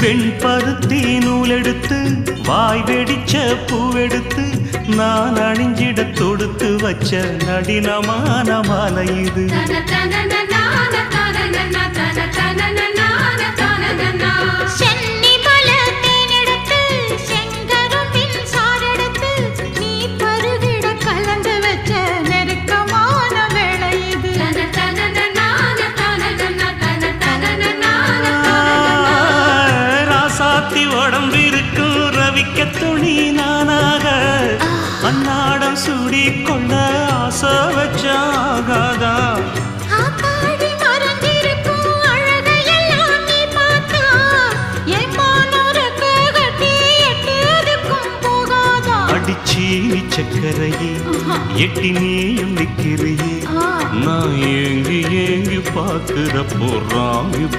வெண்பருத்தி நூலெடுத்து வாய் வெடிச்ச பூவெடுத்து நான் அணிஞ்சிட தொடுத்து வச்ச நடினமான மாலை இது. உடம்பிருக்கும் ரவிக்க துணி நானாக அன்னாடம் சூடி கொள்ள ஆசை வச்சாகாதா. அடிச்சி சக்கரையே எட்டி நீயும் நிக்கிறையே நான் ஏங்கி ஏங்கி பார்க்கிறப்போ ராமி